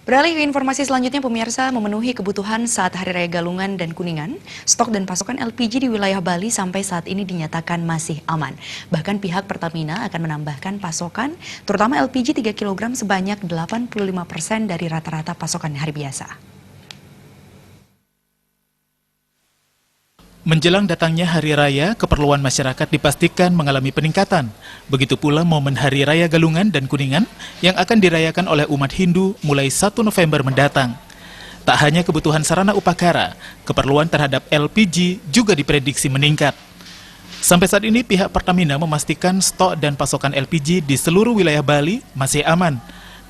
Beralih ke informasi selanjutnya, pemirsa, memenuhi kebutuhan saat Hari Raya Galungan dan Kuningan, stok dan pasokan LPG di wilayah Bali sampai saat ini dinyatakan masih aman. Bahkan pihak Pertamina akan menambahkan pasokan, terutama LPG 3 kg sebanyak 85% dari rata-rata pasokan hari biasa. Menjelang datangnya Hari Raya, keperluan masyarakat dipastikan mengalami peningkatan. Begitu pula momen Hari Raya Galungan dan Kuningan yang akan dirayakan oleh umat Hindu mulai 1 November mendatang. Tak hanya kebutuhan sarana upakara, keperluan terhadap LPG juga diprediksi meningkat. Sampai saat ini pihak Pertamina memastikan stok dan pasokan LPG di seluruh wilayah Bali masih aman.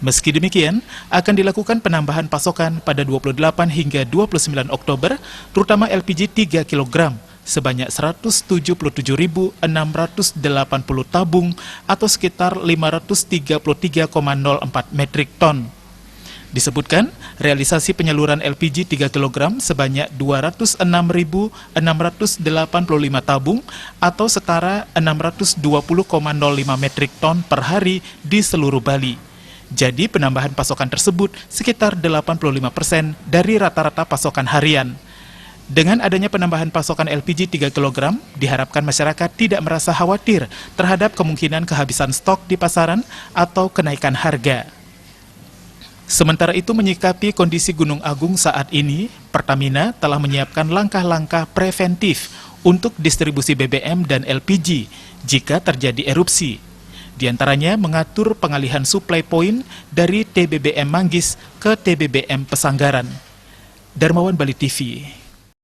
Meski demikian, akan dilakukan penambahan pasokan pada 28 hingga 29 Oktober, terutama LPG 3 kg, sebanyak 177.680 tabung atau sekitar 533,04 metrik ton. Disebutkan, realisasi penyaluran LPG 3 kg sebanyak 206.685 tabung atau setara 620,05 metrik ton per hari di seluruh Bali. Jadi penambahan pasokan tersebut sekitar 85% dari rata-rata pasokan harian. Dengan adanya penambahan pasokan LPG 3 kg, diharapkan masyarakat tidak merasa khawatir terhadap kemungkinan kehabisan stok di pasaran atau kenaikan harga. Sementara itu, menyikapi kondisi Gunung Agung saat ini, Pertamina telah menyiapkan langkah-langkah preventif untuk distribusi BBM dan LPG jika terjadi erupsi. Di antaranya mengatur pengalihan supply point dari TBBM Manggis ke TBBM Pesanggaran. Darmawan Bali TV.